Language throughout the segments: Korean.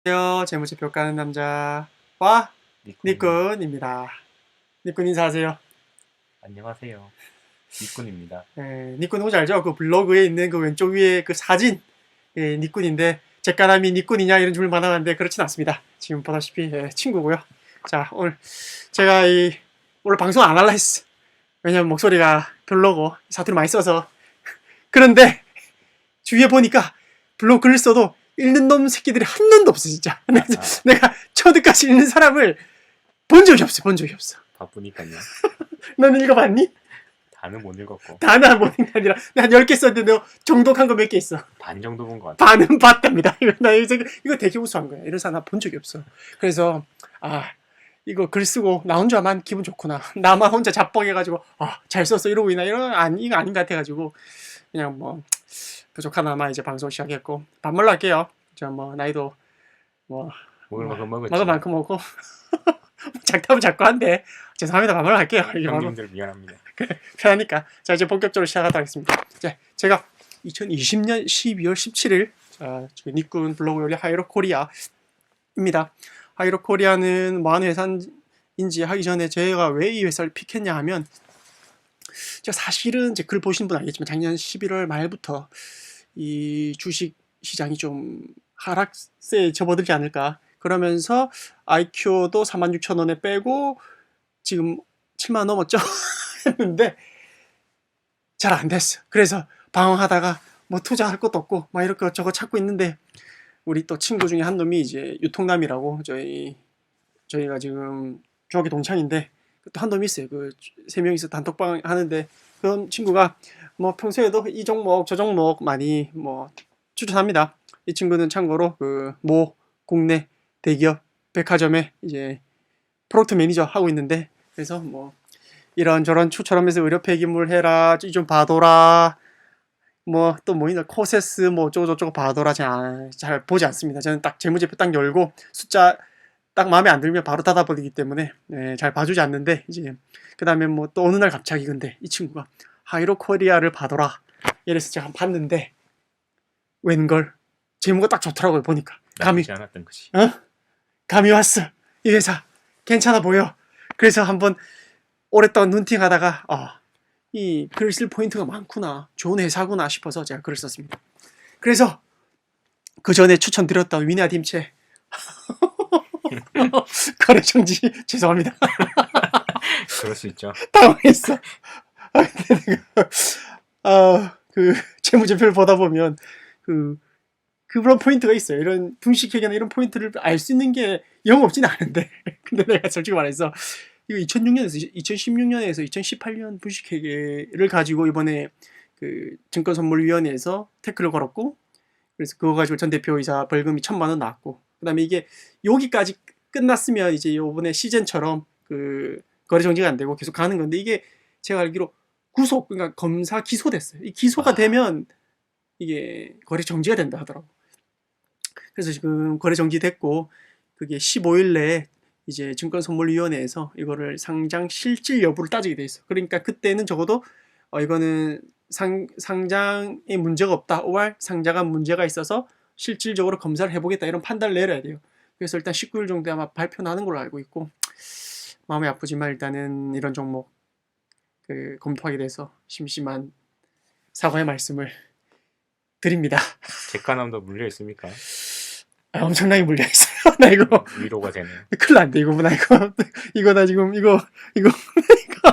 안녕하세요. 재무제표 까는 남자와 니꾼. 니꾼입니다. 니꾼 인사하세요. 안녕하세요. 니꾼입니다. 니꾼 혹시 알죠? 그 블로그에 있는 그 왼쪽 위에 그 사진, 니꾼인데 제 까람이 니꾼이냐 이런 질문 많았는데 그렇진 않습니다. 지금 보다시피 친구고요. 자, 오늘 제가 오늘 방송 안 할라 했어. 왜냐면 목소리가 별로고 사투리 많이 써서. 그런데 주위에 보니까 블로그 글을 써도 읽는 놈 새끼들이 한 놈도 없어 진짜. 내가 초드까지 읽는 사람을 본 적이 없어. 바쁘니까요. 너는 읽어봤니? 다는 못 읽었고 다는 못 읽는 게 아니라 내가 한 10개 썼는데 너 정독한 거 몇 개 있어? 반 정도 본 것 같아. 반은 봤답니다. 이거 되게 우수한 거야. 이런 사람 본 적이 없어. 그래서 이거 글 쓰고 나 혼자만 기분 좋구나. 나만 혼자 자뻑해가지고 잘 썼어 이러고 있나 이거 아닌 것 같아가지고 그냥 뭐 부족하나마 이제 방송 시작했고 밥 먹으러 갈게요. 저 뭐 나이도 뭐 먹을 만큼 먹었지. 먹을 만큼 먹고 작답은 자꾸 한데 죄송합니다. 밥 먹으러 갈게요. 형님들 미안합니다. 편하니까. 자 이제 본격적으로 시작하도록 하겠습니다. 제가 2020년 12월 17일 저희 니꾼 블로그 요리 하이로 코리아입니다. 하이로 코리아는 뭐 하는 회사인지 하기 전에 제가 왜 이 회사를 픽했냐 하면 제가 사실은 이제 글 보신 분 알겠지만 작년 11월 말부터 이 주식 시장이 좀 하락세에 접어들지 않을까. 그러면서 IQ도 46,000원에 빼고 지금 7만 원 넘었죠. 했는데 잘 안 됐어. 그래서 방황하다가 뭐 투자할 것도 없고 막 이렇게 저거 찾고 있는데 우리 또 친구 중에 한 놈이 이제 유통남이라고 저희가 지금 중학교 동창인데 또 한 놈이 있어요. 그 세 명이서 단톡방 하는데 그런 친구가 뭐 평소에도 이 종목 저 종목 많이 뭐 추천합니다. 이 친구는 참고로 그 모 국내 대기업 백화점에 이제 프로덕트 매니저 하고 있는데 그래서 뭐 이런저런 추천하면서 의료 폐기물 해라 이 좀 봐둬라 뭐 또 뭐 있나 코세스 뭐 어쩌고저쩌고 봐둬라 잘 보지 않습니다. 저는 딱 재무제표 딱 열고 숫자 딱 마음에 안 들면 바로 닫아버리기 때문에 잘 봐주지 않는데 이제 그 다음에 뭐 또 어느 날 갑자기 근데 이 친구가 하이로 코리아를 봐둬라 이래서 제가 봤는데 웬걸 제목가 딱 좋더라고요. 보니까 나쁘지 않았던 것이. 감이 왔어. 이 회사 괜찮아 보여. 그래서 한번 오랫동안 눈팅하다가 이 글 쓸 포인트가 많구나, 좋은 회사구나 싶어서 제가 글을 썼습니다. 그래서 그 전에 추천드렸던 위나 딤체 거래 정지 죄송합니다. 그럴 수 있죠. 당황했어. 그 재무제표를 보다 보면 그런 포인트가 있어요. 이런 분식회계나 이런 포인트를 알 수 있는 게 영 없진 않은데 근데 내가 솔직히 말해서 이거 2006년에서 2016년에서 2018년 분식회계를 가지고 이번에 그 증권선물위원회에서 태클을 걸었고 그래서 그거 가지고 전 대표이사 벌금이 1,000만 원 나왔고 그다음에 이게 여기까지 끝났으면 이제 이번에 시즌처럼 그 거래 정지가 안 되고 계속 가는 건데 이게 제가 알기로 구속 그러니까 검사 기소됐어요. 이 기소가 되면 이게 거래 정지가 된다 하더라고. 그래서 지금 거래 정지됐고 그게 15일 내에 이제 증권선물위원회에서 이거를 상장 실질 여부를 따지게 돼 있어. 그러니까 그때는 적어도 이거는 상장에 문제가 없다. or 상장가 문제가 있어서 실질적으로 검사를 해보겠다 이런 판단을 내려야 돼요. 그래서 일단 19일 정도에 아마 발표 나는 걸로 알고 있고 마음이 아프지만 일단은 이런 종목 검토하게 돼서 심심한 사과의 말씀을 드립니다. 객관함도 물려 있습니까? 엄청나게 물려있어요. 나 이거 위로가 되네요. 큰일 난데 이거 나 이거 나 지금 이거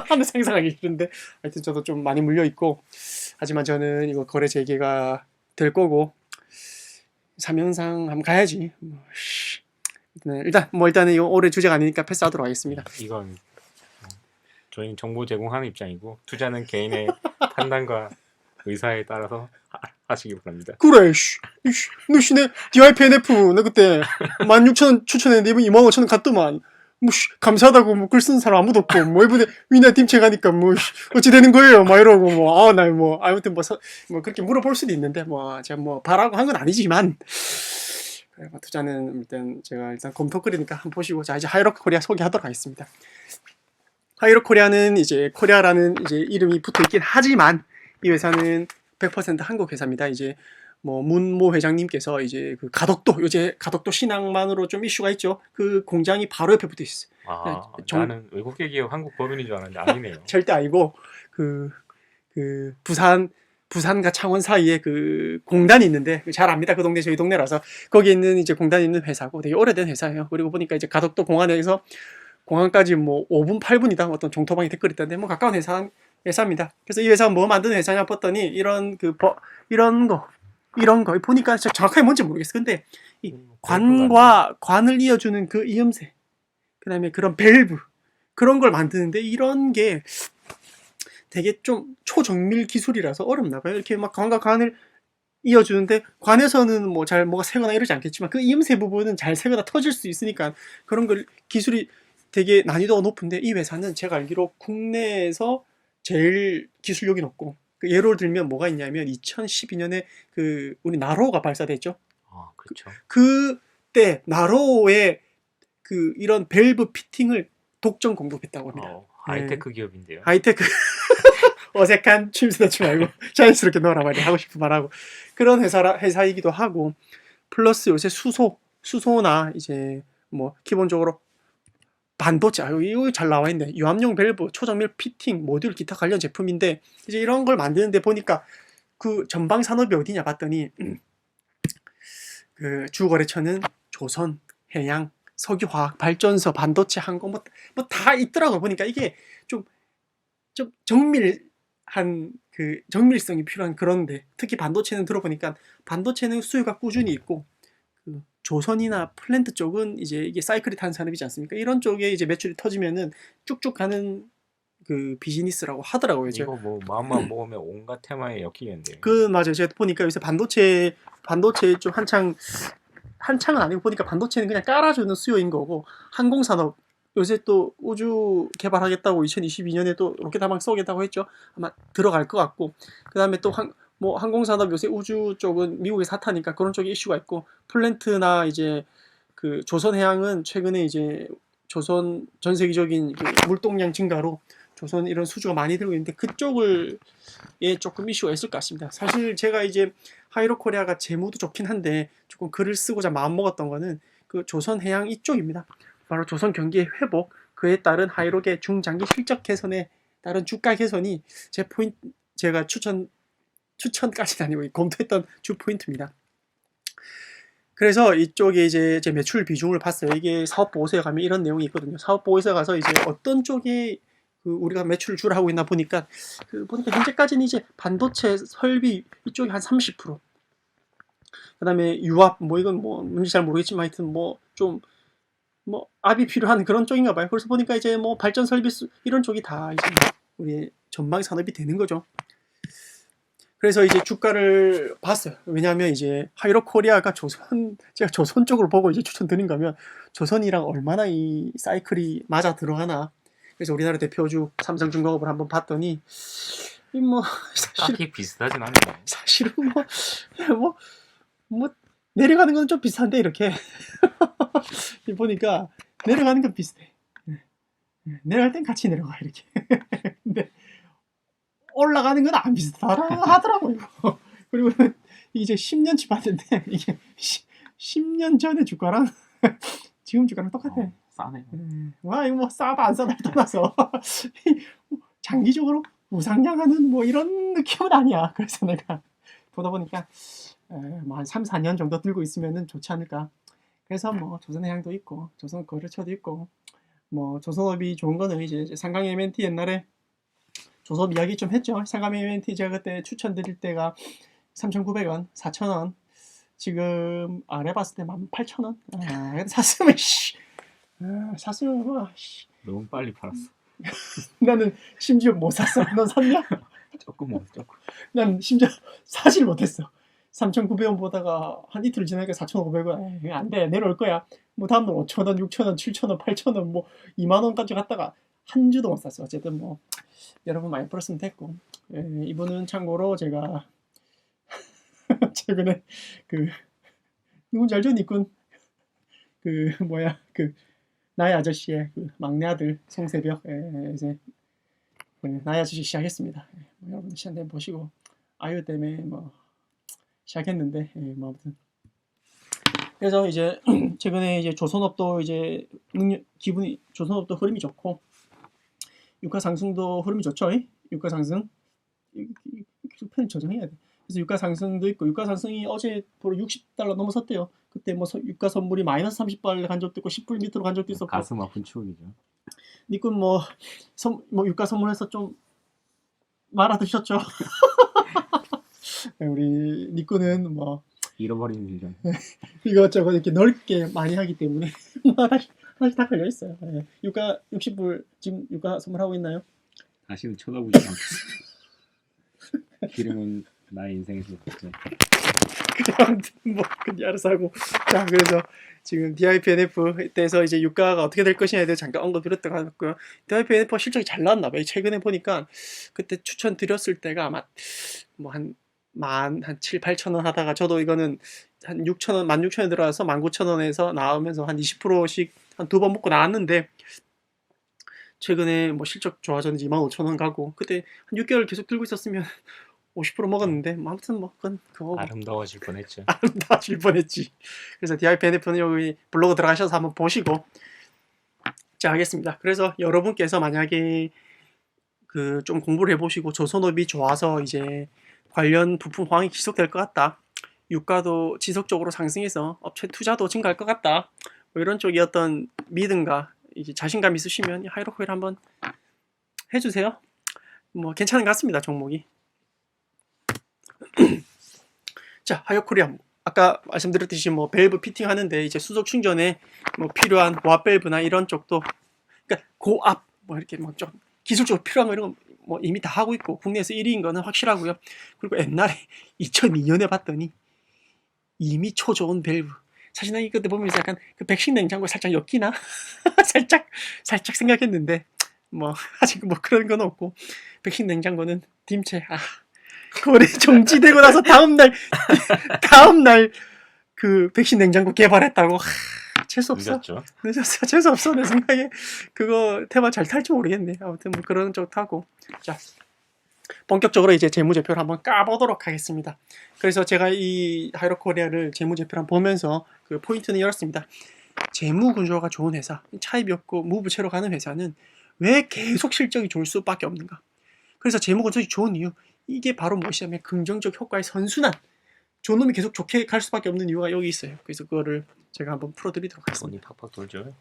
하는 상상하기 싫은데 하여튼 저도 좀 많이 물려있고 하지만 저는 이거 거래 재개가 될 거고 사명상 한번 가야지. 일단은 이거 올해 주제가 아니니까 패스하도록 하겠습니다. 이건 저희는 정보 제공하는 입장이고 투자는 개인의 판단과 의사에 따라서 하시기 바랍니다. 그래 너 씨네 DYPNF 나 그때 16,000원 추천했는데 이번 25,000원 갔더만 뭐 감사하다고 뭐 글 쓰는 사람 아무도 없고 뭐 이번에 위나 팀체 가니까 뭐 어찌 되는 거예요 막 이러고 뭐 나 뭐 아무튼 뭐 그렇게 물어볼 수도 있는데 뭐 제가 뭐 바라고 한 건 아니지만 그래, 뭐 투자는 일단 검토거리니까 한번 보시고 자 이제 하이로 코리아 소개하도록 하겠습니다. 하이로 코리아는 이제 코리아라는 이제 이름이 붙어 있긴 하지만 이 회사는 100% 한국 회사입니다. 이제 뭐 문모 회장님께서 이제 그 가덕도 요새 가덕도 신항만으로 좀 이슈가 있죠. 그 공장이 바로 옆에 붙어 있어요. 아, 정- 나는 외국계 기업 한국 법인인 줄 알았는데 아니네요. 절대 아니고 그 부산과 창원 사이에 그 공단이 있는데 잘 압니다. 그 동네 저희 동네라서 거기 있는 이제 공단이 있는 회사고 되게 오래된 회사예요. 그리고 보니까 이제 가덕도 공항에서 공항까지 뭐 5분 8분이다 어떤 종토방이 댓글 있던데 뭐 가까운 회사입니다. 그래서 이 회사가 뭐 만드는 회사냐 봤더니 이런 거 보니까 정확하게 뭔지 모르겠어. 근데 이 관을 이어주는 그 이음새, 그다음에 그런 밸브 그런 걸 만드는데 이런 게 되게 좀 초정밀 기술이라서 어렵나 봐요. 이렇게 막 관과 관을 이어주는데 관에서는 뭐 잘 뭐가 새거나 이러지 않겠지만 그 이음새 부분은 잘 새거나 터질 수 있으니까 그런 걸 기술이 되게 난이도가 높은데 이 회사는 제가 알기로 국내에서 제일 기술력이 높고 그 예로 들면 뭐가 있냐면 2012년에 그 우리 나로가 발사됐죠. 아, 그렇죠. 그때 나로의 그 이런 밸브 피팅을 독점 공급했다고 합니다. 하이테크 기업인데요. 하이테크 어색한 취임새 넣지 말고 자연스럽게 넣어라 말이야. 하고 싶은 말하고 그런 회사이기도 하고 플러스 요새 수소나 이제 뭐 기본적으로 반도체 이거 잘 나와 있네. 유압용 밸브, 초정밀 피팅, 모듈 기타 관련 제품인데 이제 이런 걸 만드는데 보니까 그 전방 산업이 어디냐 봤더니 그 주거래처는 조선, 해양, 석유화학, 발전소, 반도체, 항공 뭐 다 있더라고. 보니까 이게 좀 정밀한 그 정밀성이 필요한 그런데 특히 반도체는 들어보니까 반도체는 수요가 꾸준히 있고 그 조선이나 플랜트 쪽은 이제 이게 사이클이 타는 산업이지 않습니까? 이런 쪽에 이제 매출이 터지면은 쭉쭉 가는 그 비즈니스라고 하더라고요. 이거 뭐 마음만 먹으면 온갖 테마에 엮이겠는데요. 그 맞아요. 제가 보니까 요새 반도체 좀 한창은 아니고 보니까 반도체는 그냥 깔아주는 수요인 거고 항공산업 요새 또 우주 개발하겠다고 2022년에 또 로켓 한 방 쏘겠다고 했죠. 아마 들어갈 것 같고 그 다음에 또 뭐 항공산업 요새 우주 쪽은 미국의 사타니까 그런 쪽에 이슈가 있고 플랜트나 이제 그 조선해양은 최근에 이제 조선 전 세계적인 그 물동량 증가로 조선 이런 수주가 많이 들고 있는데 그쪽을 예 조금 이슈가 있을 것 같습니다. 사실 제가 이제 하이로코리아가 재무도 좋긴 한데 조금 글을 쓰고자 마음먹었던 거는 그 조선해양 이쪽입니다. 바로 조선 경기의 회복, 그에 따른 하이록의 중장기 실적 개선에 따른 주가 개선이 제가 추천까지는 아니고 검토했던 주 포인트입니다. 그래서 이쪽에 이제 제 매출 비중을 봤어요. 이게 사업보고서에 가면 이런 내용이 있거든요. 사업보고서에 가서 이제 어떤 쪽에 그 우리가 매출을 주라고 있나 보니까 보니까 현재까지는 이제 반도체 설비 이쪽이 한 30%. 그다음에 유압 뭐 이건 뭐 뭔지 잘 모르겠지만 하여튼 뭐 좀 뭐 압이 필요한 그런 쪽인가 봐요. 그래서 보니까 이제 뭐 발전 설비 이런 쪽이 다 이제 우리 전망 산업이 되는 거죠. 그래서 이제 주가를 봤어요. 왜냐하면 이제 하이로코리아가 제가 조선 쪽으로 보고 이제 추천드린 거면 조선이랑 얼마나 이 사이클이 맞아 들어가나. 그래서 우리나라 대표주 삼성중공업을 한번 봤더니 뭐 딱히 비슷하진 않네요. 사실은 뭐 내려가는 건 좀 비슷한데 이렇게 보니까 내려가는 건 비슷해. 내려갈 땐 같이 내려가 이렇게. 근데 올라가는 건 안 비슷하더라고요. 그리고 이제 10년치 봤는데 이게 10년 전의 주가랑 지금 주가랑 똑같아. 싸네요. 와 이거 뭐 싸다 안 싸다 떠나서 장기적으로 우상향하는 뭐 이런 느낌은 아니야. 그래서 내가 보다 보니까 뭐 한 3, 4년 정도 들고 있으면은 좋지 않을까. 그래서 뭐 조선해양도 있고 조선거래처도 있고 뭐 조선업이 좋은 거는 이제 상강 M&T 옛날에 조선업 이야기 좀 했죠. 상강 M&T 제가 그때 추천드릴 때가 3,900원, 4,000원. 지금 아래 봤을 때 18,000원. 샀으면 샀으면 너무 빨리 팔았어. 나는 심지어 못 샀어. 넌 샀냐? 조금. 난 심지어 사질 못했어. 3,900원 보다가 한 이틀 지나니까 4,500원. 안 돼. 내려올 거야. 뭐 다음날 5,000원, 6,000원, 7,000원, 8,000원, 뭐 2만 원까지 갔다가 한 주도 못 샀어. 어쨌든 뭐 여러분 많이 벌었으면 됐고. 이분은 참고로 제가 최근에 그 누군지 알죠? 니꾼 나의 아저씨의 그 막내 아들 송세벽 이제 나의 아저씨 시작했습니다. 여러분들 시간 되면 보시고 아이유 때문에 뭐 시작했는데 뭐 아무튼 그래서 이제 최근에 이제 조선업도 이제 기분이 조선업도 흐름이 좋고 유가 상승도 흐름이 좋죠. 유가 상승 계속 펜 저장해야 돼. 그래서 유가 상승도 있고 유가 상승이 어제 도로 $60 넘어섰대요. 그때 뭐 유가 선물이 마이너스 30불 간 적도 있고 10불 밑으로 간 적도 있었고. 가슴 아픈 추억이죠. 니꾼 뭐 유가 선물해서 좀 말아드셨죠? 우리 니꾼은 뭐 잃어버리는 일이죠. 이것저것 이렇게 넓게 많이 하기 때문에 하나씩 다 걸려 있어요. 유가 60불 지금 유가 선물하고 있나요? 다시는 쳐다보지 않겠습니다. 기름은 나의 인생에서 없죠. 그냥 아무튼 뭐 그냥 알아서 하고. 자, 그래서 지금 DIPNF 때에서 이제 유가가 어떻게 될 것이냐에 대해 잠깐 언급드렸다고 하고요. DIPNF 실적이 잘 나왔나 봐요. 최근에 보니까 그때 추천드렸을 때가 아마 뭐 한 7, 8천 원 하다가 저도 이거는 한 6천 원, 16,000원 들어와서 19,000원에서 나오면서 한 20%씩 한 2번 먹고 나왔는데 최근에 뭐 실적 좋아졌는지 25,000원 가고 그때 한 6개월 계속 들고 있었으면 50% 먹었는데 뭐 아무튼 뭐 그건 그거고 아름다워질 뻔했죠. 아름다워질 뻔했지. 그래서 DIPNF는 여기 블로그 들어가셔서 한번 보시고 자 하겠습니다. 그래서 여러분께서 만약에 그 좀 공부를 해보시고 조선업이 좋아서 이제 관련 부품 호황이 지속될 것 같다. 유가도 지속적으로 상승해서 업체 투자도 증가할 것 같다. 뭐 이런 쪽이 어떤 믿음과 이제 자신감 있으시면 하이로코일 한번 해주세요. 뭐 괜찮은 것 같습니다. 종목이. 자, 하이코리아 아까 말씀드렸듯이 뭐 밸브 피팅 하는데 이제 수소 충전에 뭐 필요한 고압 밸브나 이런 쪽도 그러니까 고압 뭐 이렇게 뭐 좀 기술적으로 필요한 거 이런 거 뭐 이미 다 하고 있고 국내에서 1위인 거는 확실하고요. 그리고 옛날에 2002년에 봤더니 이미 초저온 밸브 사실 난 이거 보면서 약간 그 백신 냉장고에 살짝 엮이나 살짝 생각했는데 뭐 아직 뭐 그런 건 없고 백신 냉장고는 딤체 거래 정지되고 나서 다음날 그 백신 냉장고 개발했다고. 재수 없어. 늦었어. 재수 없어. 내 생각에 그거 테마 잘 탈지 모르겠네. 아무튼 뭐 그런 쪽 타고. 자, 본격적으로 이제 재무제표를 한번 까보도록 하겠습니다. 그래서 제가 이 하이로코리아를 재무제표를 한번 보면서 그 포인트는 열었습니다. 재무구조가 좋은 회사, 차입이 없고 무부채로 가는 회사는 왜 계속 실적이 좋을 수밖에 없는가? 그래서 재무구조가 좋은 이유, 이게 바로 무엇이냐면 긍정적 효과의 선순환. 존놈이 계속 좋게 갈 수밖에 없는 이유가 여기 있어요. 그래서 그거를 제가 한번 풀어드리도록 하겠습니다. 돈이 팍팍 돌죠.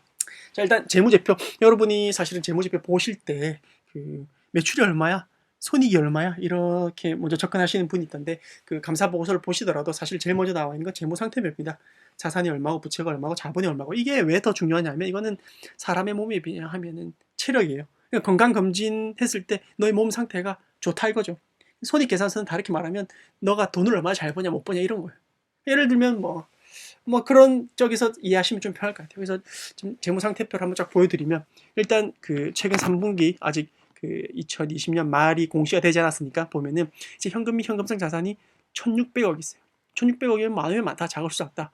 자, 일단 재무제표. 여러분이 사실은 재무제표 보실 때 그 매출이 얼마야? 손익이 얼마야? 이렇게 먼저 접근하시는 분이 있던데 그 감사보고서를 보시더라도 사실 제일 먼저 나와 있는 건 재무상태표입니다. 자산이 얼마고 부채가 얼마고 자본이 얼마고. 이게 왜 더 중요하냐면 이거는 사람의 몸에 비하면은 체력이에요. 그러니까 건강검진 했을 때 너의 몸 상태가 좋다 이거죠. 손익계산서는 다르게 말하면 너가 돈을 얼마나 잘 버냐 못 버냐 이런 거예요. 예를 들면 뭐 그런 쪽에서 이해하시면 좀 편할 것 같아요. 그래서 좀 재무상태표를 한번 쫙 보여드리면 일단 그 최근 3분기 아직 그 2020년 말이 공시가 되지 않았으니까 보면은 이제 현금 및 현금성 자산이 1,600억 있어요. 1,600억이면 많으면 많다, 작을 수 없다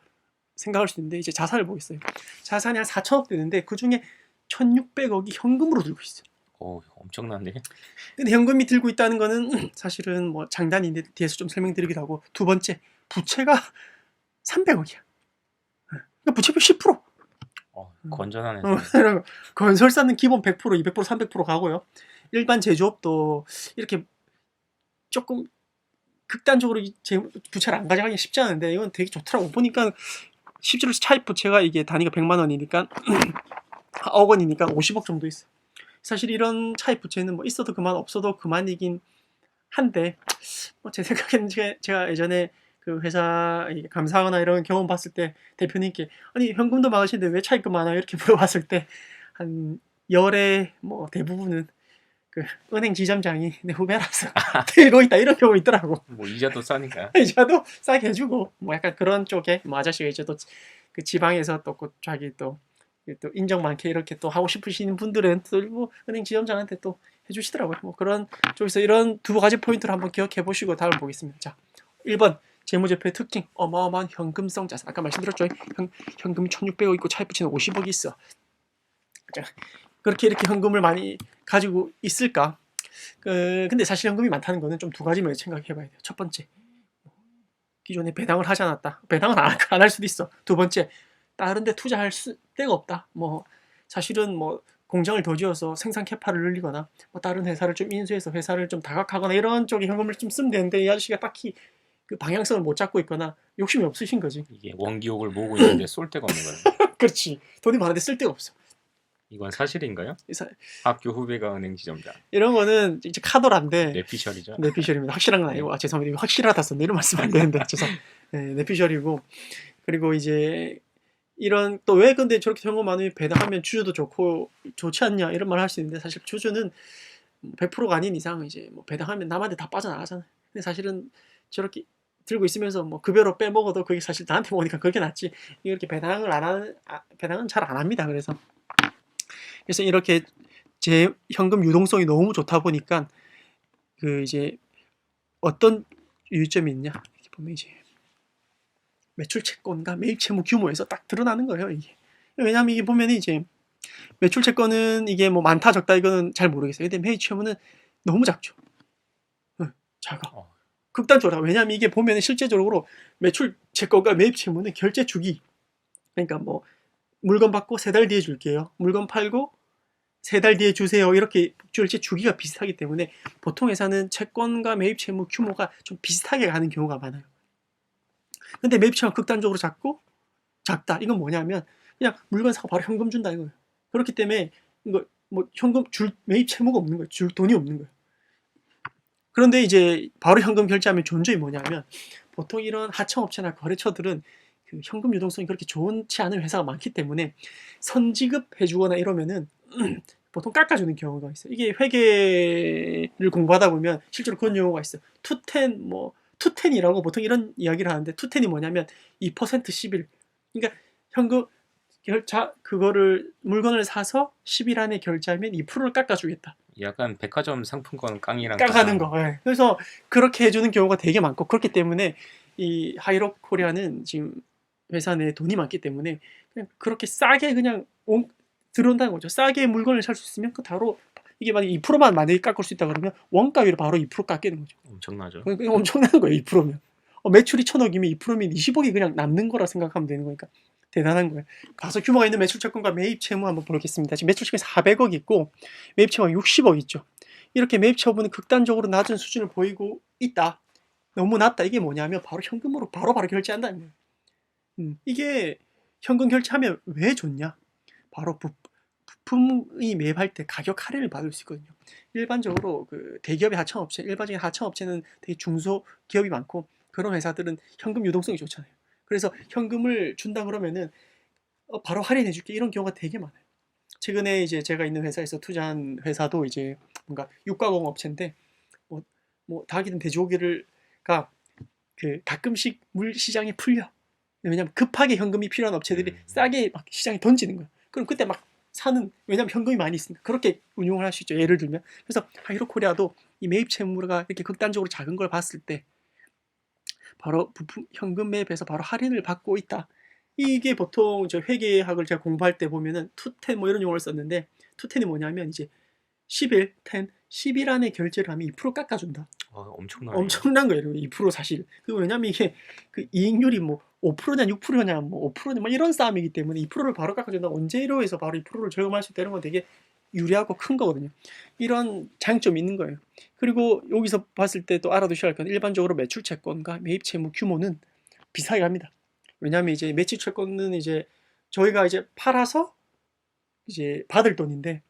생각할 수 있는데 이제 자산을 보겠어요. 자산이 한 4천억 되는데 그 중에 1,600억이 현금으로 들고 있어요. 오, 엄청난데. 근데 현금이 들고 있다는 거는 사실은 뭐 장단인데 뒤에서 좀 설명드리기도 하고, 두 번째 부채가 300억이야. 그러니까 부채비 10%. 건전하네. 건설사는 기본 100%, 200%, 300% 가고요. 일반 제조업도 이렇게 조금 극단적으로 부채를 안 가져가기 쉽지 않은데 이건 되게 좋더라고. 보니까 실제로 차입 부채가 이게 단위가 100만 원이니까 억 원이니까 50억 정도 있어. 사실 이런 차입 부채는 뭐 있어도 그만 없어도 그만이긴 한데 뭐 제 생각에는 제가 예전에 그 회사 감사하거나 이런 경험 봤을 때 대표님께 아니 현금도 많으신데 왜 차입금 많아요? 이렇게 물어봤을 때 한 열의 뭐 대부분은 그 은행 지점장이 내 후배라서 들고 있다 이런 경우 있더라고. 뭐 이자도 싸니까. 이자도 싸게 해주고 뭐 약간 그런 쪽에 뭐 아저씨가 이제 또 그 지방에서 또 자기 또 인정 많게 이렇게 또 하고 싶으신 분들은 또 뭐 은행 지점장한테 또 해주시더라고요. 뭐 그런 쪽에서 이런 두 가지 포인트를 한번 기억해 보시고 다음 보겠습니다. 자, 1번 재무제표의 특징, 어마어마한 현금성 자산. 아까 말씀드렸죠. 현금이 1,600억 있고 차입 부채는 50억이 있어. 자, 그렇게 이렇게 현금을 많이 가지고 있을까? 근데 사실 현금이 많다는 거는 좀 두 가지 면에서 생각해 봐야 돼요. 첫 번째, 기존에 배당을 하지 않았다. 배당은 안 할 수도 있어. 두 번째, 다른 데 투자할 데가 없다. 뭐 사실은 뭐 공장을 더 지어서 생산 캐파를 늘리거나 뭐 다른 회사를 좀 인수해서 회사를 좀 다각하거나 이런 쪽에 현금을 좀 쓰면 되는데 이 아저씨가 딱히 그 방향성을 못 잡고 있거나 욕심이 없으신 거지. 이게 원기옥을 모으고 있는데 쏠 데가 없는 거예요. 그렇지. 돈이 많은데 쓸 데가 없어. 이건 사실인가요? 사- 학교 후배가 은행 지점장. 이런 거는 이제 카더라인데 내피셜이죠. 내피셜입니다. 확실한 건 아니고 죄송합니다. 이거 확실하다 썼네. 이런 말씀 안 되는데 죄송. 네, 내피셜이고 그리고 이제 이런 또 왜 근데 저렇게 현금 많으면 배당하면 주주도 좋고 좋지 않냐 이런 말 할 수 있는데 사실 주주는 100%가 아닌 이상 이제 뭐 배당하면 남한테 다 빠져나가잖아요. 근데 사실은 저렇게 들고 있으면서 뭐 급여로 빼먹어도 그게 사실 나한테 먹으니까 그게 낫지. 이렇게 배당을 안 하는 배당은 잘 안 합니다. 그래서 이렇게 제 현금 유동성이 너무 좋다 보니까 그 이제 어떤 유의점이 있냐 이렇게 보면 이제 매출 채권과 매입 채무 규모에서 딱 드러나는 거예요 이게. 왜냐하면 이게 보면 이제 매출 채권은 이게 뭐 많다 적다 이거는 잘 모르겠어요. 근데 매입 채무는 너무 작죠. 작아. 극단적으로. 왜냐하면 이게 보면 실제적으로 매출 채권과 매입 채무는 결제 주기. 그러니까 뭐 물건 받고 3달 뒤에 줄게요. 물건 팔고 3달 뒤에 주세요. 이렇게 결제 주기가 비슷하기 때문에 보통 회사는 채권과 매입 채무 규모가 좀 비슷하게 가는 경우가 많아요. 근데 매입 채무가 극단적으로 작다. 이건 뭐냐면 그냥 물건 사고 바로 현금 준다 이거예요. 그렇기 때문에 이거 뭐 현금 줄 매입 채무가 없는 거예요. 줄 돈이 없는 거예요. 그런데 이제 바로 현금 결제하면 좋은 점이 뭐냐면 보통 이런 하청업체나 거래처들은 그 현금 유동성이 그렇게 좋지 않은 회사가 많기 때문에 선지급 해주거나 이러면은 보통 깎아주는 경우가 있어요. 이게 회계를 공부하다 보면 실제로 그런 경우가 있어요. 투텐 뭐 투텐이라고 보통 이런 이야기를 하는데 투텐이 뭐냐면 2% 10일. 그러니까 현금 그거를 물건을 사서 10일 안에 결제하면 2%를 깎아주겠다. 약간 백화점 상품권 깡이랑 깎아는 거. 예. 그래서 그렇게 해주는 경우가 되게 많고 그렇기 때문에 이 하이록 코리아는 지금 회사 내에 돈이 많기 때문에 그냥 그렇게 싸게 그냥 들어온다는 거죠. 싸게 물건을 살 수 있으면 그 바로 이게 만약 2%만 만약에 깎을 수 있다 그러면 원가 위로 바로 2% 깎이는 거죠. 엄청나죠. 그러니까 엄청난 거예요. 2%면. 매출이 1,000억이면 2%면 20억이 그냥 남는 거라 생각하면 되는 거니까 대단한 거예요. 가서 규모가 있는 매출 채권과 매입 채무 한번 보겠습니다. 지금 매출 채권이 400억 있고 매입 채무가 60억 있죠. 이렇게 매입 채무는 극단적으로 낮은 수준을 보이고 있다. 너무 낮다. 이게 뭐냐면 바로 현금으로 바로 결제한다는 거예요. 이게 현금 결제하면 왜 좋냐? 바로 부품이 매입할 때 가격 할인을 받을 수 있거든요. 일반적으로 그 대기업의 하청업체, 일반적인 하청업체는 되게 중소기업이 많고 그런 회사들은 현금 유동성이 좋잖아요. 그래서 현금을 준다 그러면은 바로 할인해 줄게 이런 경우가 되게 많아요. 최근에 이제 제가 있는 회사에서 투자한 회사도 이제 뭔가 육가공 업체인데 뭐 닭이든 돼지고기를가 그 가끔씩 물 시장에 풀려. 왜냐면 급하게 현금이 필요한 업체들이 싸게 막 시장에 던지는 거야. 그럼 그때 막 사는, 왜냐면 현금이 많이 있으니까 그렇게 운용을 할 수 있죠. 예를 들면 그래서 하이로코리아도 이 매입 채무가 이렇게 극단적으로 작은 걸 봤을 때 바로 부품 현금 매입에서 바로 할인을 받고 있다. 이게 보통 저 회계학을 제가 공부할 때 보면은 투텐 뭐 이런 용어를 썼는데 투텐이 뭐냐면 이제 10일, 10일 안에 결제를 하면 2% 깎아준다. 엄청난 거예요. 2% 사실. 그리고 왜냐면 이게 그 이익률이 뭐 5%냐 6%냐 뭐 5%냐 뭐 이런 싸움이기 때문에 2%를 바로 깎아준다. 원재료에서 바로 2%를 절감할 수 있다는 건 되게 유리하고 큰 거거든요. 이런 장점이 있는 거예요. 그리고 여기서 봤을 때 또 알아두셔야 할 건 일반적으로 매출 채권과 매입 채무 규모는 비슷하게 합니다. 왜냐하면 이제 매출 채권은 이제 저희가 이제 팔아서 이제 받을 돈인데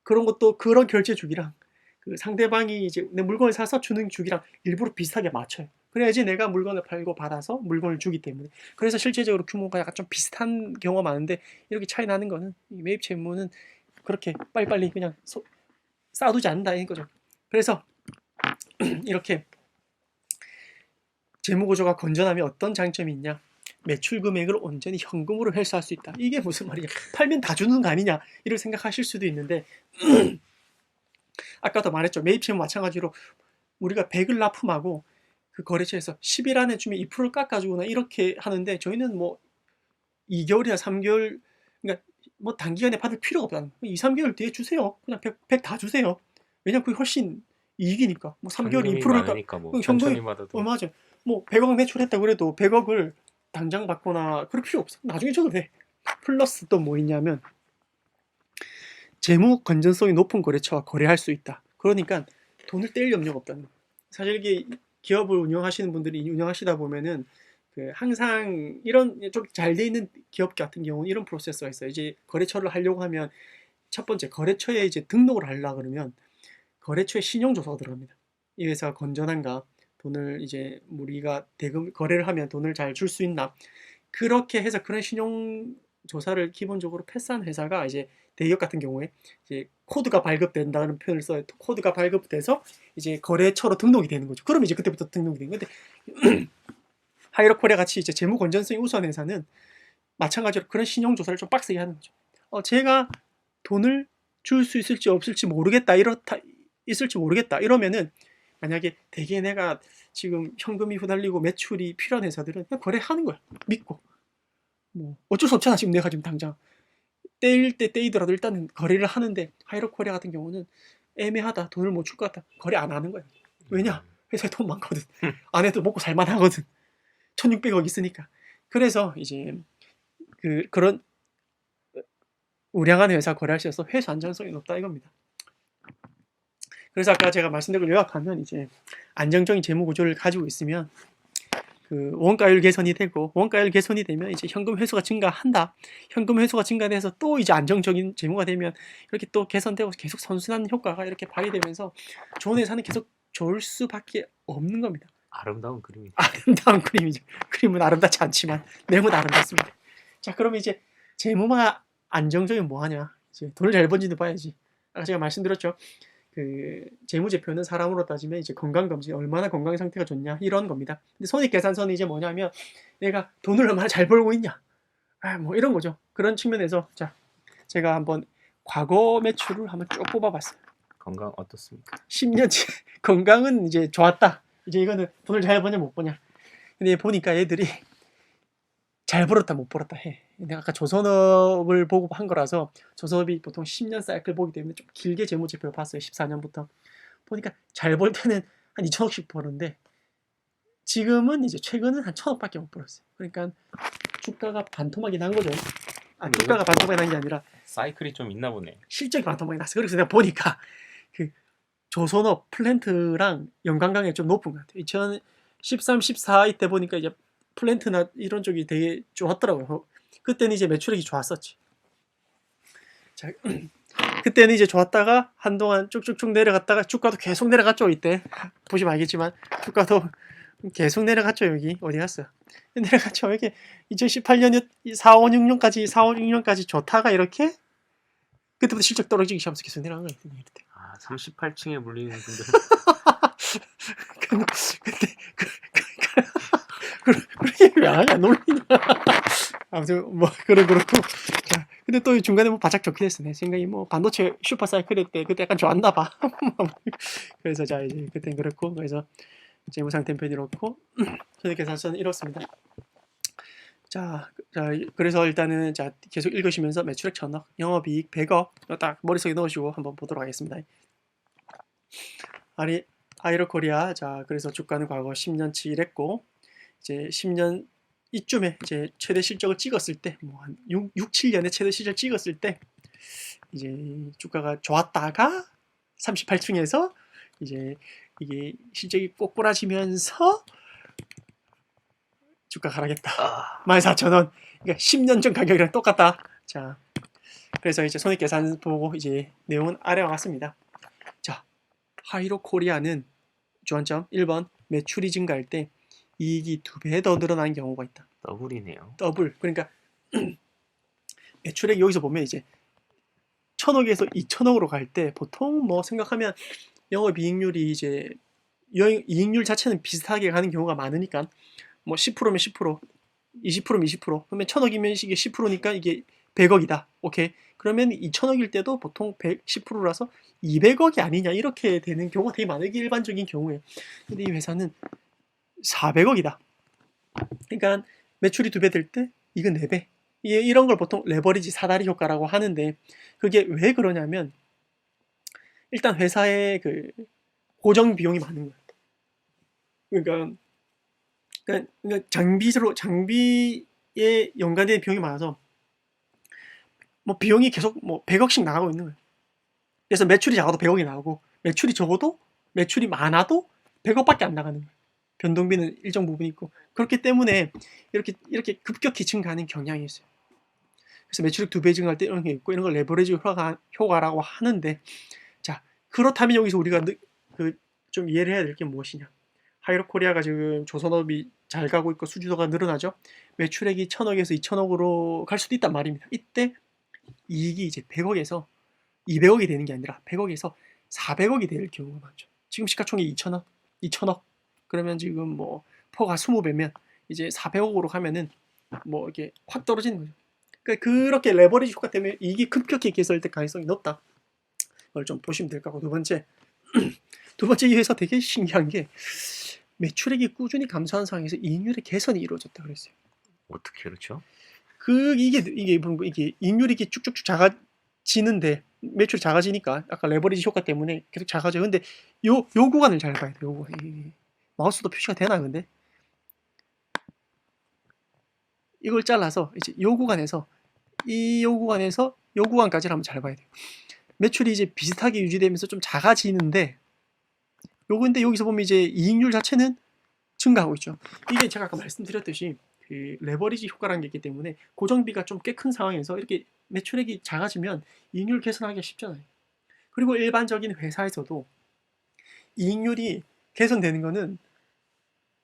그런 것도 그런 결제 주기랑 그 상대방이 이제 내 물건을 사서 주는 주기랑 일부러 비슷하게 맞춰요. 그래야지 내가 물건을 팔고 받아서 물건을 주기 때문에. 그래서 실제적으로 규모가 약간 좀 비슷한 경우가 많은데 이렇게 차이 나는 거는 이 매입 채무는 그렇게 빨리빨리 그냥 쌓아두지 않는다 이거죠. 그래서 이렇게 재무구조가 건전하면 어떤 장점이 있냐? 매출 금액을 온전히 현금으로 회수할 수 있다. 이게 무슨 말이냐? 팔면 다 주는 거 아니냐? 이렇게 생각하실 수도 있는데 아까도 말했죠. 매입 채무 마찬가지로 우리가 100을 납품하고 그 거래처에서 10일 안에 주면 2%를 깎아주거나 이렇게 하는데 저희는 뭐 2개월이나 3개월 그러니까 뭐 단기간에 받을 필요가 없다는 거예요. 2, 3개월 뒤에 주세요. 그냥 100 다 주세요. 왜냐면 그게 훨씬 이익이니까 뭐 3개월에 현금이 2%니까 많으니까 뭐 현금이 천천히 받아도 맞아. 뭐 100억 매출했다 그래도 100억을 당장 받거나 그럴 필요 없어. 나중에 줘도 돼. 플러스 또 뭐 있냐면 재무 건전성이 높은 거래처와 거래할 수 있다. 그러니까 돈을 떼일 염려가 없다는 거야. 사실 이게 기업을 운영하시는 분들이 운영하시다 보면은 그 항상 이런 좀 잘 돼 있는 기업 같은 경우는 이런 프로세스가 있어요. 이제 거래처를 하려고 하면 첫 번째 거래처에 이제 등록을 하려 그러면 거래처에 신용조사가 들어갑니다. 이 회사가 건전한가, 돈을 이제 우리가 대금 거래를 하면 돈을 잘 줄 수 있나, 그렇게 해서 그런 신용 조사를 기본적으로 패스한 회사가 이제 대기업 같은 경우에 이제 코드가 발급된다는 표현을 써요. 코드가 발급돼서 이제 거래처로 등록이 되는 거죠. 그럼 이제 그때부터 등록이 되는 건데 하이로코리아 같이 이제 재무 건전성이 우수한 회사는 마찬가지로 그런 신용 조사를 좀 빡세게 하는 거죠. 제가 돈을 줄 수 있을지 없을지 모르겠다, 이렇다 있을지 모르겠다 이러면은 만약에 대개 내가 지금 현금이 후달리고 매출이 필요한 회사들은 그냥 거래하는 거야. 믿고. 뭐 어쩔 수 없잖아. 지금 내가 지금 당장 떼일 때 떼이더라도 일단은 거래를 하는데 하이로코리아 같은 경우는 애매하다, 돈을 못 줄 것 같다, 거래 안 하는 거야. 왜냐? 회사에 돈 많거든. 안 해도 먹고 살만 하거든. 1600억 있으니까. 그래서 이제 그런 우량한 회사 거래할 수 있어서 회수 안정성이 높다 이겁니다. 그래서 아까 제가 말씀드린 걸 요약하면 이제 안정적인 재무 구조를 가지고 있으면 그 원가율 개선이 되고, 원가율 개선이 되면 이제 현금 회수가 증가한다. 현금 회수가 증가돼서 또 이제 안정적인 재무가 되면 이렇게 또 개선되고 계속 선순환 효과가 이렇게 발휘되면서 좋은 회사는 계속 좋을 수밖에 없는 겁니다. 아름다운 그림이네. 아름다운 그림이죠. 그림은 아름답지 않지만 내용은 아름답습니다. 자, 그러면 이제 재무만 안정적이면 뭐하냐? 이제 돈을 잘 번지는 봐야지. 아까 제가 말씀드렸죠. 그 재무제표는 사람으로 따지면 이제 건강검진, 얼마나 건강 상태가 좋냐 이런 겁니다. 근데 손익계산서는 이제 뭐냐면 내가 돈을 얼마나 잘 벌고 있냐, 뭐 이런 거죠. 그런 측면에서 자, 제가 한번 과거 매출을 한번 쭉 뽑아봤어요. 건강 어떻습니까? 10년치 건강은 이제 좋았다. 이제 이거는 돈을 잘 버냐 못 버냐. 근데 보니까 얘들이 잘 벌었다 못 벌었다 해. 근데 아까 조선업을 보고 한 거라서 조선업이 보통 10년 사이클 보기 때문에 좀 길게 재무제표를 봤어요. 14년부터 보니까 잘 벌 때는 한 2천억씩 버는데 지금은 이제 최근은 한 1,000억밖에 못 벌었어요. 그러니까 주가가 반토막이 난 거죠. 주가가 반토막이 난 게 아니라 사이클이 좀 있나 보네. 실적이 반토막이 났어요. 그래서 내가 보니까 그 조선업 플랜트랑 연관관계가 좀 높은 것 같아요. 2013, 14 이때 보니까 이제 플랜트나 이런 쪽이 되게 좋았더라고요. 그때는 이제 매출액이 좋았었지. 자, 그때는 이제 좋았다가 한동안 쭉쭉쭉 내려갔다가 주가도 계속 내려갔죠. 이때 보시면 알겠지만 주가도 계속 내려갔죠. 여기 어디 갔어요? 내려갔죠. 이게 2018년 4, 5, 6년까지 4, 5, 6년까지 좋다가 이렇게 그때부터 실적 떨어지기 시작하면서 계속 내려간 거예요. 아, 38층에 물리는 분들. 근데 그렇게 왜 하냐 놀리냐. 아무튼 뭐 그렇고. 자, 근데 또 중간에 뭐 바짝 좋게 됐어. 내 생각이 뭐 반도체 슈퍼 사이클 때 그때 약간 좋았나 봐. 그래서 자 이제 그땐 그렇고, 그래서 재무 상태는 이렇고 손익계산서는 이렇습니다. 자, 그래서 일단은 자 계속 읽으시면서 매출액 1,000억, 영업이익 100억 딱 머릿속에 넣으시고 한번 보도록 하겠습니다. 하이로코리아, 자 그래서 주가는 과거 10년치 이랬고 이제 10년 이쯤에 이제 최대 실적을 찍었을 때 뭐 한 6, 7년에 최대 실적 찍었을 때 이제 주가가 좋았다가 38층에서 이제 이게 실적이 꼬꾸라지면서 주가 하락했다. 14,000원. 그러니까 10년 전 가격이랑 똑같다. 자, 그래서 이제 손익계산 보고 이제 내용은 아래와 같습니다. 자, 하이로코리아는 주안점 1번 매출이 증가할 때 이익이 2배 더 늘어나는 경우가 있다. 더블이네요. 더블. 그러니까 매출액 여기서 보면 이제 1,000억에서 2,000억으로 갈 때 보통 뭐 생각하면 영업이익률이 이제 이익률 자체는 비슷하게 가는 경우가 많으니까 뭐 10%면 10%, 20%면 20%, 그러면 1,000억이면 이게 10%니까 이게 100억이다. 오케이. 그러면 2,000억일 때도 보통 110%라서 200억이 아니냐 이렇게 되는 경우가 되게 많아요. 이게 일반적인 경우에. 근데 이 회사는 400억이다. 그러니까 매출이 2배 될 때 이건 4배. 이런 걸 보통 레버리지 사다리 효과라고 하는데 그게 왜 그러냐면 일단 회사의 그 고정 비용이 많은 거예요. 그러니까 장비에 연관된 비용이 많아서 뭐 비용이 계속 뭐 100억씩 나가고 있는 거예요. 그래서 매출이 작아도 100억이 나오고 매출이 적어도 매출이 많아도 100억밖에 안 나가는 거예요. 변동비는 일정 부분 있고 그렇기 때문에 이렇게 급격히 증가하는 경향이 있어요. 그래서 매출이 2배 증가할 때 이런 게 있고 이런 걸 레버리지 효과라고 하는데 자 그렇다면 여기서 우리가 좀 이해를 해야 될 게 무엇이냐? 하이로코리아가 지금 조선업이 잘 가고 있고 수주도가 늘어나죠. 매출액이 1000억에서 2000억으로 갈 수도 있단 말입니다. 이때 이익이 이제 100억에서 200억이 되는 게 아니라 100억에서 400억이 될 경우가 많죠. 지금 시가총액이 2000억. 그러면 지금 뭐 퍼가 20배면 이제 400억으로 가면은 뭐 이렇게 확 떨어지는 거죠. 그러니까 그렇게 레버리지 효과 때문에 이익이 급격히 개설될 가능성이 높다. 그걸 좀 보시면 될 거고 두 번째 이 회사 되게 신기한 게 매출액이 꾸준히 감소한 상황에서 이익률의 개선이 이루어졌다 그랬어요. 어떻게 그렇죠? 이게 이익률이 이게 쭉쭉쭉 작아지는데 매출이 작아지니까 아까 레버리지 효과 때문에 계속 작아져요. 근데 요 구간을 잘 봐야 돼요. 마우스도 표시가 되나 근데 이걸 잘라서 이제 요 구간에서 요 구간까지를 한번 잘 봐야 돼요. 매출이 이제 비슷하게 유지되면서 좀 작아지는데 근데 여기서 보면 이제 이익률 자체는 증가하고 있죠. 이게 제가 아까 말씀드렸듯이 그 레버리지 효과라는 게 있기 때문에 고정비가 좀 꽤 큰 상황에서 이렇게 매출액이 작아지면 이익률 개선하기가 쉽잖아요. 그리고 일반적인 회사에서도 이익률이 개선되는 거는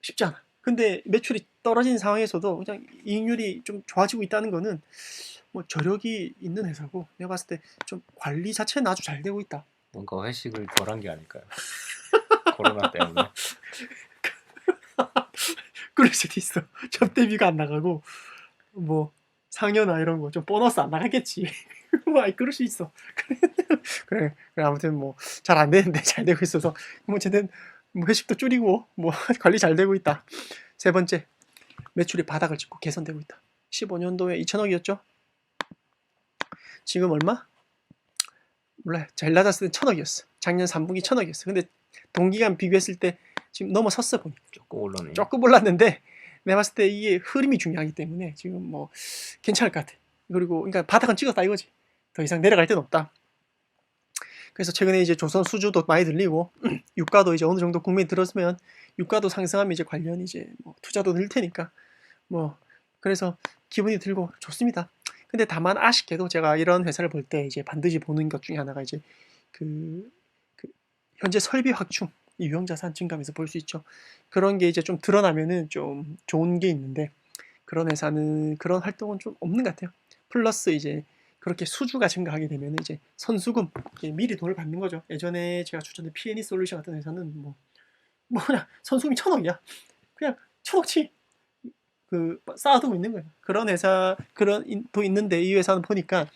쉽지 않아. 근데 매출이 떨어진 상황에서도 그냥 이익률이 좀 좋아지고 있다는 거는 뭐 저력이 있는 회사고 내가 봤을 때 좀 관리 자체는 아주 잘 되고 있다. 뭔가 회식을 덜한 게 아닐까요? 코로나 때문에. 그럴 수도 있어. 접대비가 안 나가고 뭐 상여나 이런 거 좀 보너스 안 나가겠지. 뭐 그럴 수 있어. 그래 아무튼 뭐 잘 안 되는데 잘 되고 있어서 뭐 어쨌든 뭐 회식도 줄이고 뭐 관리 잘 되고 있다. 세 번째 매출이 바닥을 짚고 개선되고 있다. 15년도에 2000억이었죠. 지금 얼마? 몰라요. 잘 낮았을 때 1000억이었어. 작년 3분기 1000억이었어. 근데 동기간 비교했을 때 지금 넘어섰어 보니. 조금 올랐네. 조금 올랐는데 내가 봤을 때 이게 흐름이 중요하기 때문에 지금 뭐 괜찮을 것 같아. 그리고 그러니까 바닥은 찍었다 이거지. 더 이상 내려갈 데는 없다. 그래서 최근에 이제 조선 수주도 많이 들리고 유가도 이제 어느 정도 국면이 들었으면 유가도 상승하면 이제 관련 이제 뭐 투자도 늘 테니까 뭐 그래서 기분이 들고 좋습니다. 근데 다만 아쉽게도 제가 이런 회사를 볼 때 이제 반드시 보는 것 중에 하나가 이제 그 현재 설비 확충, 유형자산 증가하면서 볼 수 있죠. 그런 게 이제 좀 드러나면은 좀 좋은 게 있는데 그런 회사는 그런 활동은 좀 없는 것 같아요. 플러스 이제 그렇게 수주가 증가하게 되면 이제 선수금 미리 돈을 받는 거죠. 예전에 제가 추천한 P&E 솔루션 같은 회사는 뭐 그냥 선수금이 1000억이야. 그냥 1000억치 쌓아두고 있는 거예요. 그런 회사 도 있는데 이 회사는 보니까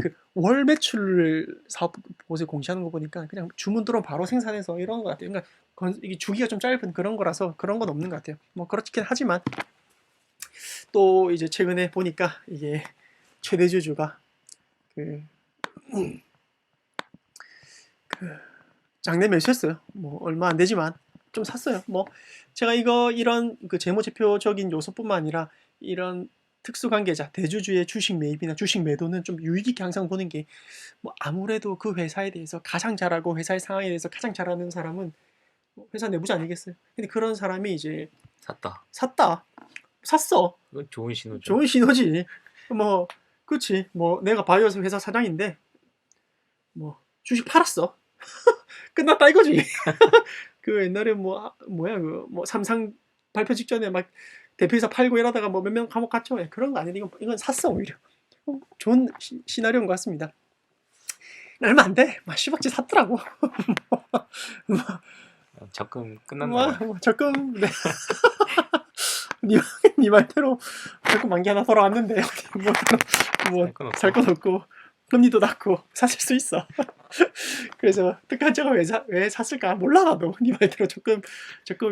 그 월 매출 사업 곳에 공시하는 거 보니까 그냥 주문 들어오면 바로 생산해서 이런 것 같아요. 그러니까 이게 주기가 좀 짧은 그런 거라서 그런 건 없는 것 같아요. 뭐 그렇긴 하지만 또 이제 최근에 보니까 이게 최대 주주가 그 장내 매수했어요. 뭐 얼마 안 되지만 좀 샀어요. 뭐 제가 이런 그 재무제표적인 요소뿐만 아니라 이런 특수관계자, 대주주의 주식 매입이나 주식 매도는 좀 유의 깊게 항상 보는 게 뭐 아무래도 그 회사에 대해서 가장 잘하고 회사의 상황에 대해서 가장 잘하는 사람은 회사 내부자 아니겠어요? 근데 그런 사람이 이제 샀어. 이건 좋은 신호죠. 좋은 신호지. 뭐 그렇지. 뭐 내가 바이오스 회사 사장인데 뭐 주식 팔았어. 끝났다 이거지. 그 옛날에 뭐 삼성 발표 직전에 막 대표이사 팔고 이러다가 뭐 몇 명 감옥 갔죠. 그런 거 아니에요. 이건 샀어 오히려. 좋은 시나리오인 것 같습니다. 얼마 안 돼. 막 10억치 샀더라고. 적금 끝났나 봐요. 적금 네. 니 말대로 적금 만기 하나 돌아왔는데 살 건 없고 금리도 낮고 사실 수 있어. 그래서 특한저가 왜 샀을까 몰라 나도. 니 말대로 적금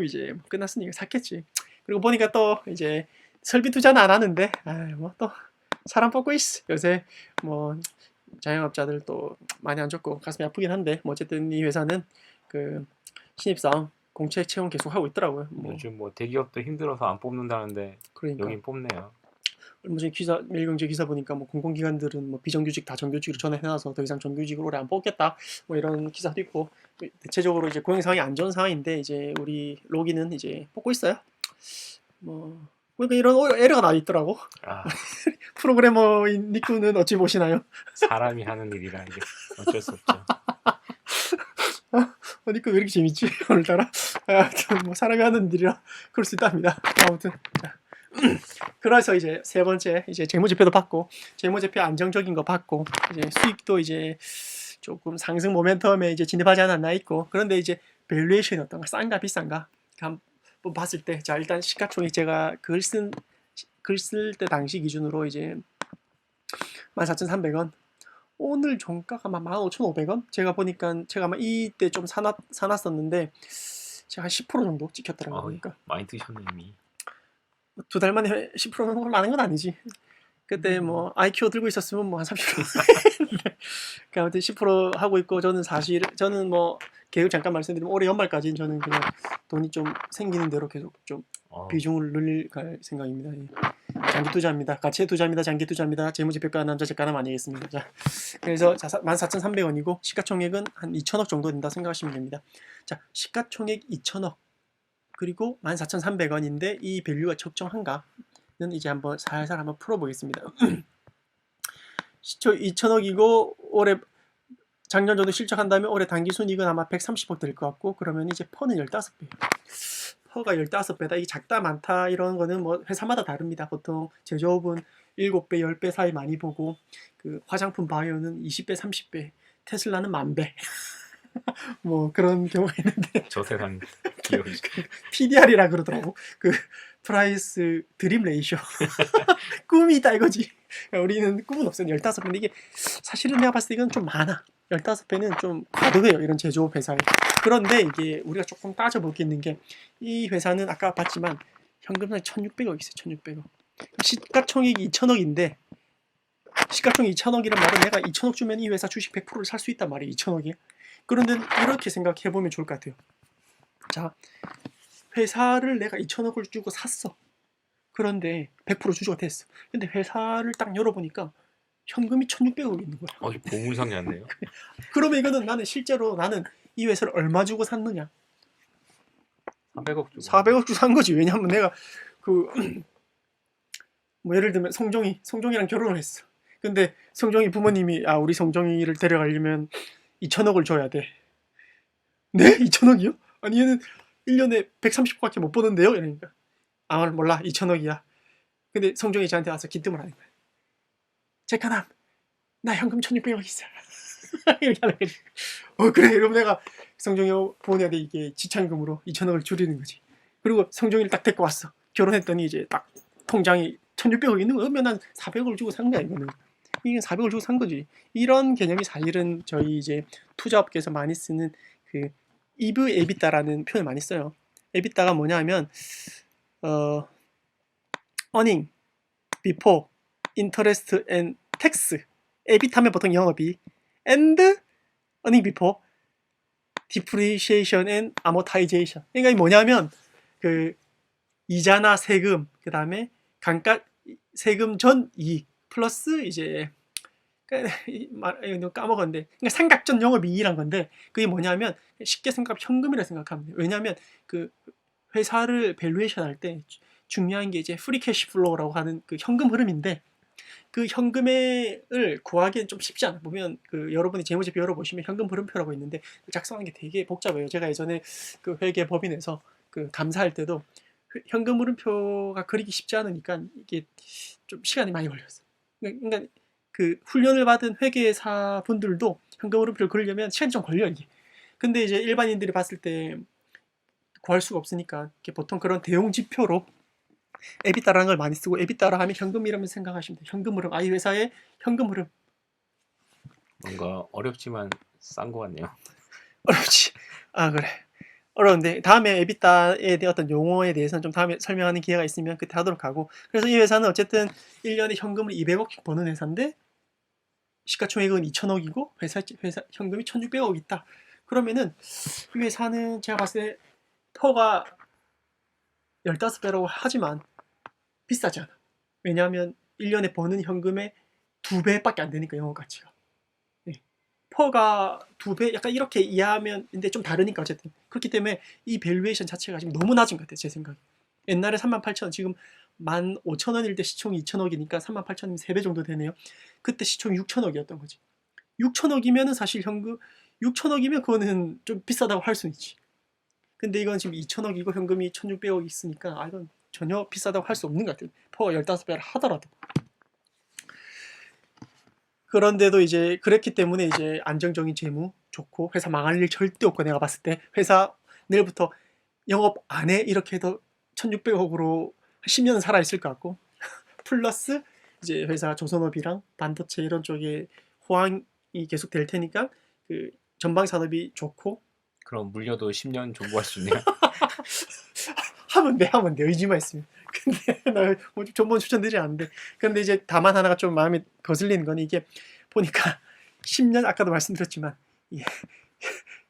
이제 끝났으니까 샀겠지. 그리고 보니까 또 이제 설비 투자는 안 하는데 뭐 또 사람 뽑고 있어. 요새 뭐 자영업자들 또 많이 안 좋고 가슴이 아프긴 한데 뭐 어쨌든 이 회사는 그 신입사원 공채 채용 계속 하고 있더라고요. 뭐 요즘 뭐 대기업도 힘들어서 안 뽑는다는데 그러니까 여긴 뽑네요. 얼마 전에 기사 매일경제 기사 보니까 뭐 공공기관들은 뭐 비정규직 다 정규직으로 전환해놔서 더 이상 정규직으로 오래 안 뽑겠다 뭐 이런 기사도 있고 대체적으로 이제 고용 상황이 안 좋은 상황인데 이제 우리 로기는 이제 뽑고 있어요. 뭐 그러니까 이런 에러가 나 있더라고. 아, 프로그래머인 니꾸는 어찌 보시나요? 사람이 하는 일이라 이게 어쩔 수 없죠. 니꾸 왜 이렇게 재밌지 오늘따라? 하여튼 뭐 사람이 하는 일이라 그럴 수 있답니다. 아무튼 자. 그래서 이제 세 번째 이제 재무제표도 받고 재무제표 안정적인 거 받고 이제 수익도 이제 조금 상승 모멘텀에 이제 진입하지 않았나 있고 그런데 이제 밸류에이션이 어떤가 싼가 비싼가 한번 봤을 때 자 일단 시가총액 제가 글 쓸 때 당시 기준으로 이제 14,300원 오늘 종가가 아마 15,500원 제가 보니까 제가 아마 이때 좀 사놨었는데 제가 한 10% 정도 찍혔더라고요. 그러니까 많이 뜨셨네 이미. 2달 만에 10%는 많은 건 아니지. 그때 뭐 IQ 들고 있었으면 뭐 한 30%. 그러니까 아무튼 10% 하고 있고 저는 뭐 계획 잠깐 말씀드리면 올해 연말까지는 저는 그냥 돈이 좀 생기는 대로 계속 좀 비중을 늘릴 생각입니다. 예. 장기 투자입니다. 가치의 투자입니다. 장기 투자입니다. 재무제표가 남자 제가람 아니겠습니다. 자, 그래서 14,300원이고 시가총액은 한 2천억 정도 된다 생각하시면 됩니다. 자, 시가총액 2천억 그리고 14,300원인데 이 밸류가 적정한가는 이제 한번 살살 한번 풀어보겠습니다. 시초 2천억이고 올해 작년 정도 실적한다면 올해 단기순이익은 아마 130억 될 것 같고 그러면 이제 퍼는 15배. 퍼가 15배다. 이게 작다 많다 이런 거는 뭐 회사마다 다릅니다. 보통 제조업은 7배, 10배 사이 많이 보고 그 화장품 바이오는 20배, 30배, 테슬라는 10,000배. 뭐 그런 경우가 있는데 저 세상 기업이 PDR이라 그러더라고. 그 프라이스 드림 레이쇼. 꿈이 있다 이거지. 우리는 꿈은 없어요. 15배인데 이게 사실은 내가 봤을 때 이건 좀 많아. 15배는 좀 과도해요. 이런 제조업 회사에. 그런데 이게 우리가 조금 따져볼 게 있는 게 이 회사는 아까 봤지만 현금상이 1,600억 있어요. 1,600억. 시가총액이 2천억인데 시가총액 2천억이란 말은 내가 2천억 주면 이 회사 주식 100%를 살 수 있단 말이에요. 2천억이. 그런데 이렇게 생각해 보면 좋을 것 같아요. 자, 회사를 내가 2천억을 주고 샀어. 그런데 100% 주주가 됐어. 근데 회사를 딱 열어보니까 현금이 1,600억이 있는 거야. 보물상이 왔네요. 그러면 이거는 나는 실제로 나는 이 회사를 얼마 주고 샀느냐? 400억 주고. 400억 주고 산 거지. 왜냐하면 내가 뭐 예를 들면 성종이랑 결혼을 했어. 근데 성종이 부모님이 우리 성종이를 데려가려면 2천억을 줘야 돼. 네? 2천억이요? 아니 얘는 1년에 130억밖에 못 버는데요? 이러니까 몰라 2천억이야. 근데 성종이 저한테 와서 기뜸을 하는 거야. 제카남 나 현금 1,600억 있어. 이렇게 하는 거지. 그래 이러면 내가 성종이 부모님한테 이게 지참금으로 2천억을 줄이는 거지. 그리고 성종이를 딱 데리고 왔어. 결혼했더니 이제 딱 통장에 1,600억 있는 거. 그러면 난 400억을 주고 산 거야 이거는. 이게 400억을 주고 산 거지. 이런 개념이 사실은 저희 이제 투자업계에서 많이 쓰는 그 EV 에비타라는 표현을 많이 써요. 에비타가 뭐냐면 earning before interest and tax. 에비타면 보통 영업이 and earning before depreciation and amortization. 그러니까 이 뭐냐면 그 이자나 세금 그다음에 감가 세금 전 이익 플러스 이제 까먹었는데 그러니까 삼각전 영업이익이란 건데 그게 뭐냐면 쉽게 생각하면 현금이라 생각하면 돼요. 왜냐하면 그 회사를 밸류에이션 할 때 중요한 게 이제 프리 캐시 플로우라고 하는 그 현금 흐름인데 그 현금을 구하기는 좀 쉽지 않아. 보면 그 여러분이 재무제표 열어보시면 현금 흐름표라고 있는데 작성하는 게 되게 복잡해요. 제가 예전에 그 회계 법인에서 그 감사할 때도 현금 흐름표가 그리기 쉽지 않으니까 이게 좀 시간이 많이 걸렸어. 그러니까 그 훈련을 받은 회계사 분들도 현금 흐름표를 그리려면 시간이 좀 걸려 이게. 근데 이제 일반인들이 봤을 때 구할 수가 없으니까 보통 그런 대용 지표로 에비타라는 걸 많이 쓰고 에비타라 하면 현금이라면 생각하시면 돼요. 현금 흐름. 이 회사의 현금 흐름. 뭔가 어렵지만 싼 거 같네요. 어렵지. 그래. 어려운데 다음에 에비타에 대한 어떤 용어에 대해서는 좀 다음에 설명하는 기회가 있으면 그때 하도록 하고. 그래서 이 회사는 어쨌든 1년에 현금을 200억씩 버는 회사인데 시가총액은 2천억이고 회사 현금이 1,600억 있다. 그러면은 이 회사는 제가 봤을 때 퍼가 15배라고 하지만 비싸지 않아. 왜냐하면 1년에 버는 현금의 2배밖에 안 되니까 영업 가치가. 네. 퍼가 2배 약간 이렇게 이해하면 근데 좀 다르니까 어쨌든 그렇기 때문에 이 밸류에이션 자체가 지금 너무 낮은 것 같아요. 제 생각에. 옛날에 38,000원 지금 15,000원일 때 시총이 2,000억이니까 38,000원이면 3배 정도 되네요. 그때 시총이 6,000억이었던 거지. 6,000억이면은 사실 현금 6,000억이면 그거는 좀 비싸다고 할 수는 있지. 근데 이건 지금 2,000억이고 현금이 1,600억이 있으니까 이건 전혀 비싸다고 할 수 없는 것 같아요. 퍼가 15배를 하더라도. 그런데도 이제 그랬기 때문에 이제 안정적인 재무 좋고 회사 망할 일 절대 없고 내가 봤을 때 회사 내일부터 영업 안 해 이렇게 해도 1,600억으로 10년은 살아있을 것 같고 플러스 이제 회사 조선업이랑 반도체 이런 쪽에 호황이 계속 될 테니까 그 전방 산업이 좋고 그럼 물려도 10년 존버할 수 있네요. 하면 돼 의지만 있으면. 근데 나뭐 전번 추천드리지 않는데 근데 이제 다만 하나가 좀 마음에 거슬리는 건 이게 보니까 10년 아까도 말씀드렸지만 이게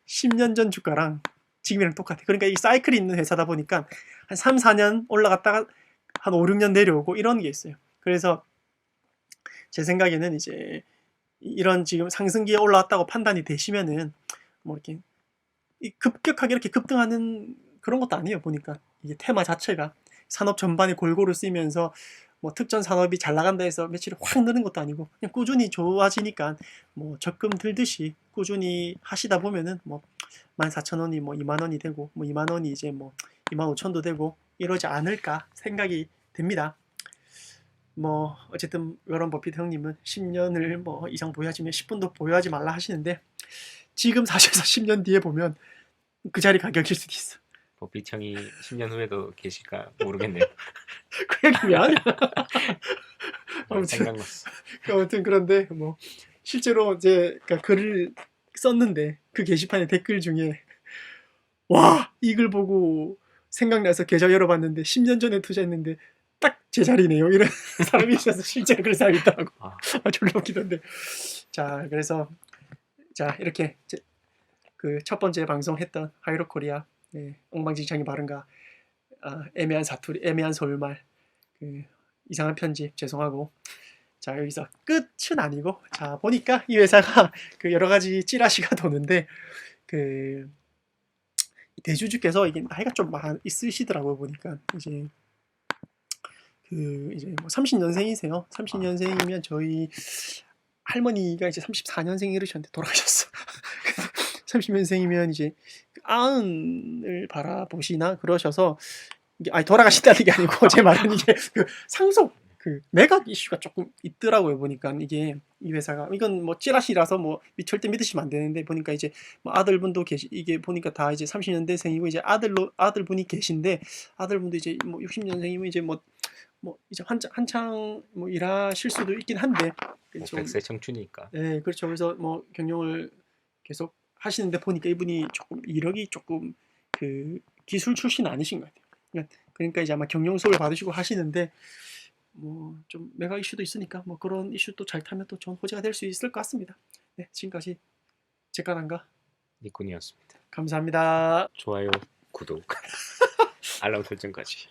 10년 전 주가랑 지금이랑 똑같아. 그러니까 이 사이클이 있는 회사다 보니까 한 3, 4년 올라갔다가 한 5, 6년 내려오고 이런 게 있어요. 그래서 제 생각에는 이제 이런 지금 상승기에 올라왔다고 판단이 되시면은 뭐 이렇게 급격하게 이렇게 급등하는 그런 것도 아니에요. 보니까 이게 테마 자체가 산업 전반에 골고루 쓰이면서 뭐 특정 산업이 잘 나간다 해서 며칠에 확 느는 것도 아니고 그냥 꾸준히 좋아지니까 뭐 적금 들듯이 꾸준히 하시다 보면은 뭐 14,000원이 뭐 2만 원이 되고 뭐 2만 원이 이제 뭐 2만 5천도 되고 이러지 않을까 생각이 됩니다. 뭐 어쨌든 워런 버핏 형님은 10년을 뭐 이상 보유하지만 10분도 보유하지 말라 하시는데 지금 사셔서 10년 뒤에 보면 그 자리 가격일 수도 있어. 버핏형이 10년 후에도 계실까 모르겠네요. 그 얘기 왜 하냐? 아무튼 생각났어. 아무튼 그런데 뭐 실제로 이제 그러니까 글을 썼는데 그 게시판에 댓글 중에 와 이글 보고 생각나서 계좌 열어봤는데 10년 전에 투자했는데 딱 제 자리네요 이런 사람이 있어서 실제로 그런 사람이 있더라고. 아, 졸라 웃기던데. 자 그래서 자 이렇게 그 첫 번째 방송했던 하이로코리아 네, 엉망진창이 바른가 애매한 사투리 애매한 서울말 그 이상한 편집 죄송하고 자 여기서 끝은 아니고 자 보니까 이 회사가 그 여러 가지 찌라시가 도는데 그 대주주께서 이게 나이가 좀 있으시더라고요 보니까 이제 그 이제 뭐 30년생이세요. 30년생이면 저희 할머니가 이제 34년생 이러셨는데 돌아가셨어. 30년생이면 이제 아흔을 바라보시나 그러셔서 이게 아니 돌아가신다는 게 아니고 제 말은 이게 그 상속 그 매각 이슈가 조금 있더라고요 보니까 이게 이 회사가 이건 뭐 찌라시라서 뭐 절대 믿으시면 안 되는데 보니까 이제 뭐 아들분도 계시 이게 보니까 다 이제 30년대생이고 이제 아들분이 계신데 아들분도 이제 뭐 60년생이면 이제 뭐 이제 한창 뭐 일하실 수도 있긴 한데 뭐 좀 100세 청춘이니까. 네 그렇죠. 그래서 뭐 경영을 계속 하시는데 보니까 이분이 조금 이력이 조금 그 기술 출신 아니신 것 같아요. 그러니까 이제 아마 경영 수업을 받으시고 하시는데 뭐 좀 매각 이슈도 있으니까 뭐 그런 이슈도 잘 타면 또 좋은 호재가 될 수 있을 것 같습니다. 네 지금까지 제가란가 니꾼이었습니다. 감사합니다. 좋아요, 구독, 알람 설정까지.